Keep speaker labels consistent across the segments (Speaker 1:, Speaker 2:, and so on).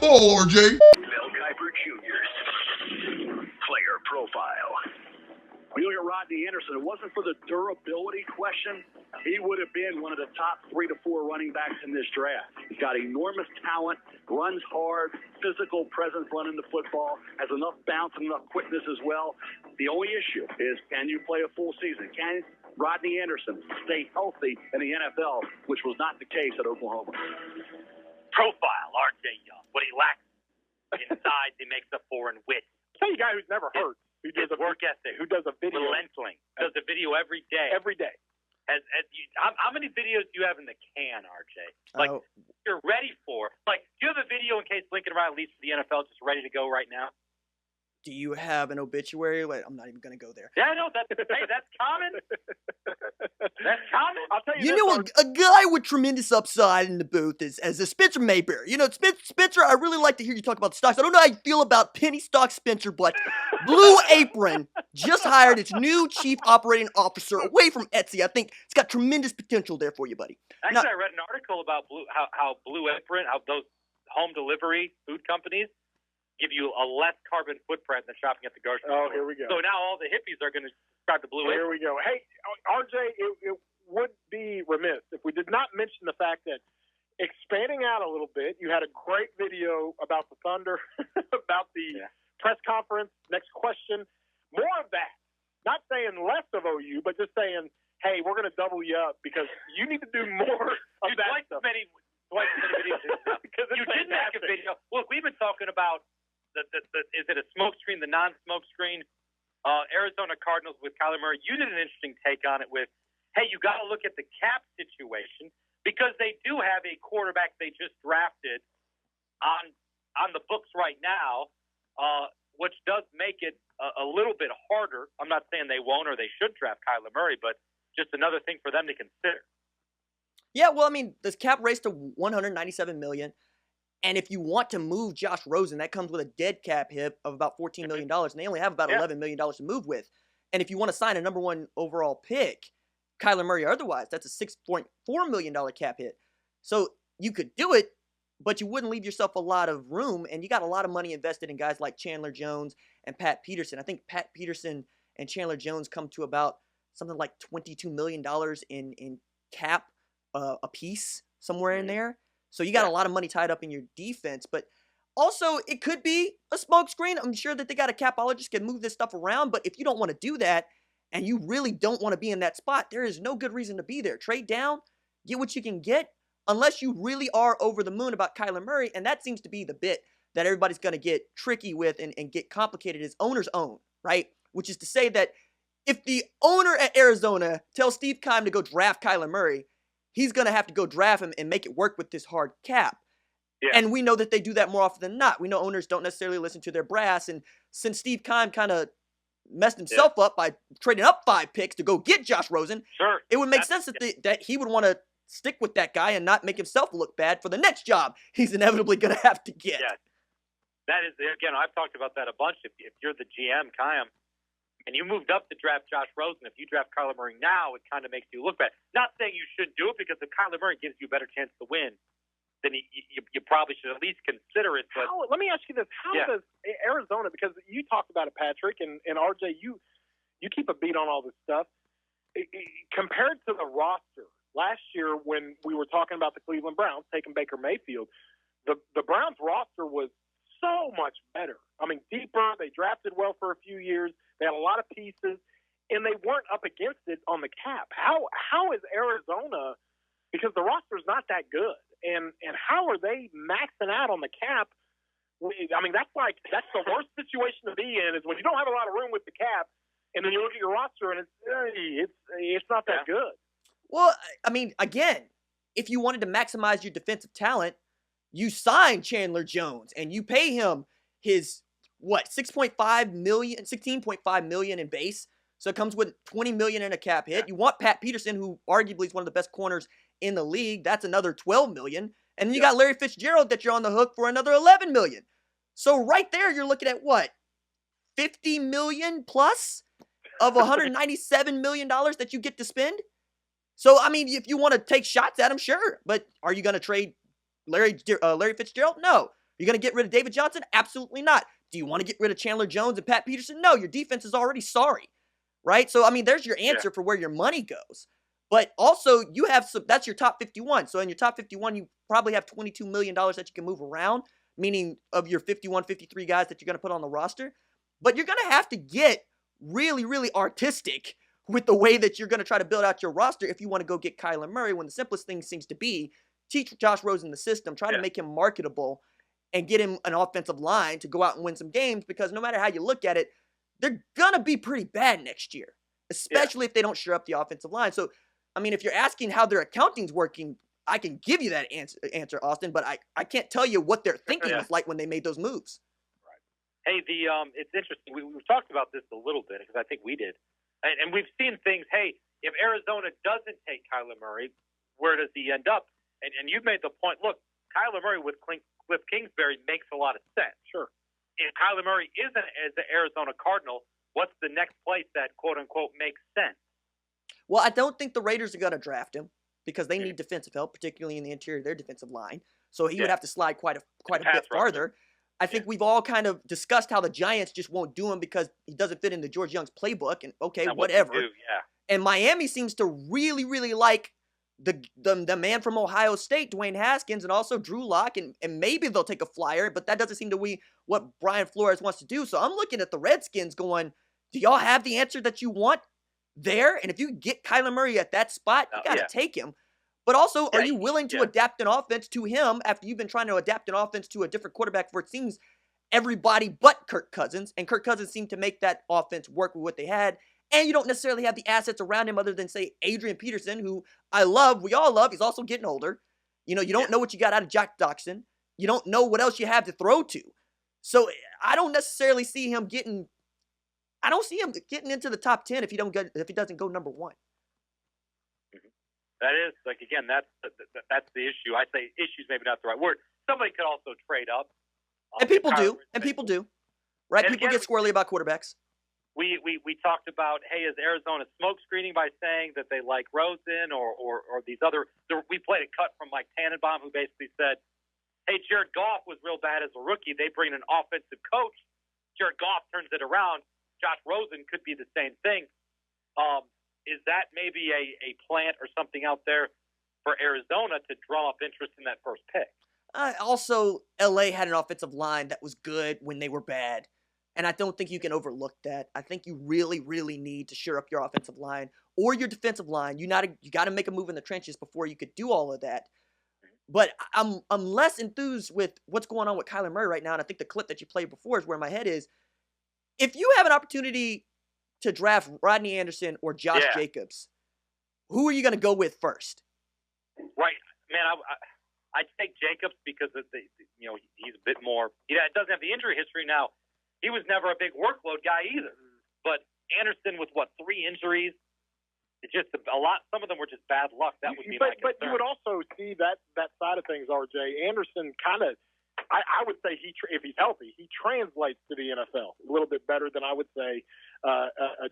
Speaker 1: ball, RJ.
Speaker 2: Mel Kiper Jr.'s player profile. When you look at Rodney Anderson, it wasn't for the durability question. He would have been one of the top 3 to 4 running backs in this draft. He's got enormous talent, runs hard, physical presence running the football, has enough bounce and enough quickness as well. The only issue is, can you play a full season? Can Rodney Anderson stay healthy in the NFL, which was not the case at Oklahoma?
Speaker 3: Profile, R.J. Young. What he lacks in size, he makes up for in wit.
Speaker 4: Tell you a guy who's never hurt. Who does
Speaker 3: His work ethic.
Speaker 4: Who does a video.
Speaker 3: Relentless. Does a video every day.
Speaker 4: Every day.
Speaker 3: How many videos do you have in the can, RJ? Like, you're ready for. Like, do you have a video in case Lincoln Riley leaves for the NFL just ready to go right now?
Speaker 5: Do you have an obituary? Wait, I'm not even going to go there.
Speaker 3: Yeah, I know. That's common. That's common.
Speaker 4: I'll tell you
Speaker 5: You
Speaker 4: this,
Speaker 5: know, a guy with tremendous upside in the booth is as a Spencer Mayberry. You know, Spencer, I really like to hear you talk about stocks. I don't know how you feel about penny stock Spencer, but Blue Apron just hired its new chief operating officer away from Etsy. I think it's got tremendous potential there for you, buddy.
Speaker 3: Actually, I read an article about how Blue Apron, how those home delivery food companies give you a less carbon footprint than shopping at the grocery store.
Speaker 4: Oh, here we go.
Speaker 3: So now all the hippies are going to subscribe to Blue Apron.
Speaker 4: Here we go. Hey, RJ, it would be remiss if we did not mention the fact that expanding out a little bit, you had a great video about the Thunder, about the press conference. Next question. More of that. Not saying less of OU, but just saying, hey, we're going to double you up because you need to do more of that stuff.
Speaker 3: Twice as many videos. You did make a video. Look, we've been talking about is it a smoke screen, the non-smoke screen? Arizona Cardinals with Kyler Murray. You did an interesting take on it with, hey, you got to look at the cap situation because they do have a quarterback they just drafted on the books right now, which does make it a little bit harder. I'm not saying they won't or they should draft Kyler Murray, but just another thing for them to consider. Yeah,
Speaker 5: well, I mean, this cap raised to $197 million. And if you want to move Josh Rosen, that comes with a dead cap hit of about $14 million. And they only have about $11 million to move with. And if you want to sign a number 1 overall pick, Kyler Murray or otherwise, that's a $6.4 million cap hit. So you could do it, but you wouldn't leave yourself a lot of room. And you got a lot of money invested in guys like Chandler Jones and Pat Peterson. I think Pat Peterson and Chandler Jones come to about something like $22 million in cap a piece, somewhere in there. So you got a lot of money tied up in your defense, but also it could be a smokescreen. I'm sure that they got a capologist can move this stuff around, but if you don't want to do that and you really don't want to be in that spot, there is no good reason to be there. Trade down, get what you can get, unless you really are over the moon about Kyler Murray, and that seems to be the bit that everybody's going to get tricky with and get complicated is owner's own, right? Which is to say that if the owner at Arizona tells Steve Keim to go draft Kyler Murray, he's going to have to go draft him and make it work with this hard cap. Yeah. And we know that they do that more often than not. We know owners don't necessarily listen to their brass. And since Steve Keim kind of messed himself up by trading up 5 picks to go get Josh Rosen, it would make sense that he would want to stick with that guy and not make himself look bad for the next job he's inevitably going to have to get.
Speaker 3: Yeah. That is, again, I've talked about that a bunch. If you're the GM, Keim, and you moved up to draft Josh Rosen, if you draft Kyler Murray now, it kind of makes you look bad. Not saying you shouldn't do it, because if Kyler Murray gives you a better chance to win, then you probably should at least consider it. But
Speaker 4: let me ask you this. How does Arizona, because you talked about it, Patrick, and RJ, you keep a beat on all this stuff. Compared to the roster, last year when we were talking about the Cleveland Browns taking Baker Mayfield, the Browns roster was so much better. I mean, deeper. They drafted well for a few years. They had a lot of pieces, and they weren't up against it on the cap. How is Arizona, because the roster's not that good, and how are they maxing out on the cap? I mean, that's the worst situation to be in, is when you don't have a lot of room with the cap, and then you look at your roster and it's not that good.
Speaker 5: Well, I mean, again, if you wanted to maximize your defensive talent, you sign Chandler Jones and you pay him his $16.5 million in base. So it comes with $20 million in a cap hit. You want Pat Peterson, who arguably is one of the best corners in the league. That's another $12 million. And then you got Larry Fitzgerald that you're on the hook for another $11 million. So right there, you're looking at what? $50 million plus of $197 million that you get to spend? So, I mean, if you want to take shots at him, sure. But are you going to trade Larry Fitzgerald? No. You're going to get rid of David Johnson? Absolutely not. Do you want to get rid of Chandler Jones and Pat Peterson? No, your defense is already sorry, right? So, I mean, there's your answer for where your money goes. But also, you have that's your top 51. So in your top 51, you probably have $22 million that you can move around, meaning of your 51, 53 guys that you're going to put on the roster. But you're going to have to get really, really artistic with the way that you're going to try to build out your roster if you want to go get Kyler Murray, when the simplest thing seems to be teach Josh Rosen the system, try to make him marketable, and get him an offensive line to go out and win some games, because no matter how you look at it, they're going to be pretty bad next year, especially if they don't shore up the offensive line. So, I mean, if you're asking how their accounting's working, I can give you that answer, Austin, but I can't tell you what their thinking was like when they made those moves.
Speaker 3: Hey, it's interesting. We've talked about this a little bit because I think we did. And we've seen things, hey, if Arizona doesn't take Kyler Murray, where does he end up? And you've made the point, look, Kyler Murray with Cliff Kingsbury makes a lot of sense.
Speaker 4: Sure.
Speaker 3: If Kyler Murray isn't as the Arizona Cardinal, what's the next place that, quote-unquote, makes sense?
Speaker 5: Well, I don't think the Raiders are going to draft him because they need defensive help, particularly in the interior of their defensive line. So he would have to slide quite a bit farther. I think we've all kind of discussed how the Giants just won't do him because he doesn't fit into George Young's playbook, and okay, whatever. And Miami seems to really, really like the man from Ohio State, Dwayne Haskins, and also Drew Lock, and maybe they'll take a flyer, but that doesn't seem to be what Brian Flores wants to do. So I'm looking at the Redskins going, do y'all have the answer that you want there? And if you get Kyler Murray at that spot, you got to take him. But also, are you willing to adapt an offense to him after you've been trying to adapt an offense to a different quarterback for, it seems, everybody but Kirk Cousins? And Kirk Cousins seemed to make that offense work with what they had. And you don't necessarily have the assets around him other than, say, Adrian Peterson, who we all love. He's also getting older. You know, you don't know what you got out of Jack Doxson. You don't know what else you have to throw to. So I don't necessarily see him getting into the top 10 if he doesn't go number 1.
Speaker 3: That is, like, again, that's the issue. I say issue's maybe not the right word. Somebody could also trade up.
Speaker 5: And people do. Right? People get squirrely about quarterbacks.
Speaker 3: We talked about, hey, is Arizona smoke screening by saying that they like Rosen or these other – we played a cut from Mike Tannenbaum, who basically said, hey, Jared Goff was real bad as a rookie. They bring in an offensive coach. Jared Goff turns it around. Josh Rosen could be the same thing. Is that maybe a plant or something out there for Arizona to drum up interest in that first pick?
Speaker 5: Also, L.A. had an offensive line that was good when they were bad. And I don't think you can overlook that. I think you really, really need to shore up your offensive line or your defensive line. You got to make a move in the trenches before you could do all of that. But I'm less enthused with what's going on with Kyler Murray right now. And I think the clip that you played before is where my head is. If you have an opportunity to draft Rodney Anderson or Josh Jacobs, who are you going to go with first?
Speaker 3: Right, man. I take Jacobs because he's a bit more. It doesn't have the injury history now. He was never a big workload guy either. But Anderson with 3 injuries, it's just a lot. Some of them were just bad luck. That would be my concern.
Speaker 4: But you would also see that side of things, RJ. Anderson kind of, I would say if he's healthy, he translates to the NFL a little bit better than I would say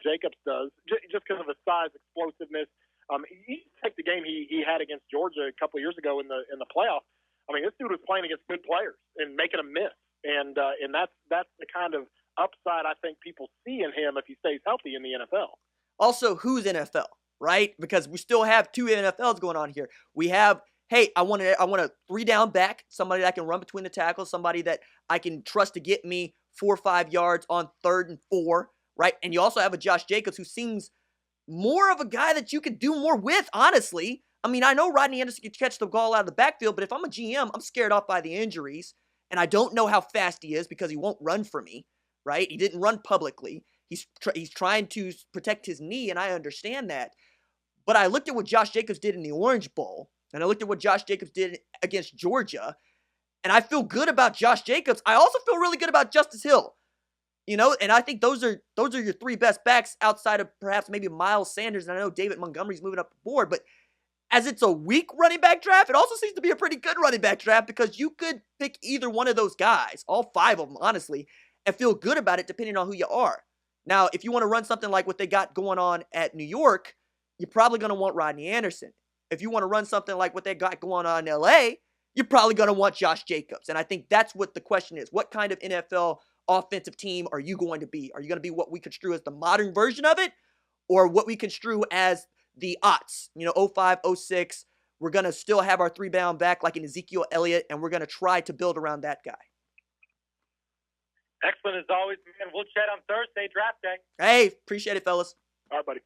Speaker 4: Jacobs does, just because of the size, explosiveness. You take the game he had against Georgia a couple of years ago in the playoffs. I mean, this dude was playing against good players and making them miss. And that's the kind of upside I think people see in him if he stays healthy in the NFL.
Speaker 5: Also, who's NFL, right? Because we still have 2 NFLs going on here. We have, hey, I want a 3-down back, somebody that can run between the tackles, somebody that I can trust to get me 4 or 5 yards on 3rd and 4, right? And you also have a Josh Jacobs who seems more of a guy that you could do more with, honestly. I mean, I know Rodney Anderson can catch the ball out of the backfield, but if I'm a GM, I'm scared off by the injuries. And I don't know how fast he is because he won't run for me, right? He didn't run publicly. He's trying to protect his knee, and I understand that. But I looked at what Josh Jacobs did in the Orange Bowl, and I looked at what Josh Jacobs did against Georgia, and I feel good about Josh Jacobs. I also feel really good about Justice Hill, and I think those are your 3 best backs outside of perhaps maybe Miles Sanders, and I know David Montgomery's moving up the board, but as it's a weak running back draft, it also seems to be a pretty good running back draft because you could pick either one of those guys, all 5 of them, honestly, and feel good about it depending on who you are. Now, if you want to run something like what they got going on at New York, you're probably going to want Rodney Anderson. If you want to run something like what they got going on in L.A., you're probably going to want Josh Jacobs. And I think that's what the question is. What kind of NFL offensive team are you going to be? Are you going to be what we construe as the modern version of it, or what we construe as the aughts? 05, 06. We're going to still have our three-down back like an Ezekiel Elliott, and we're going to try to build around that guy.
Speaker 3: Excellent as always, man. We'll chat on Thursday, draft day.
Speaker 5: Hey, appreciate it, fellas.
Speaker 4: All right, buddy.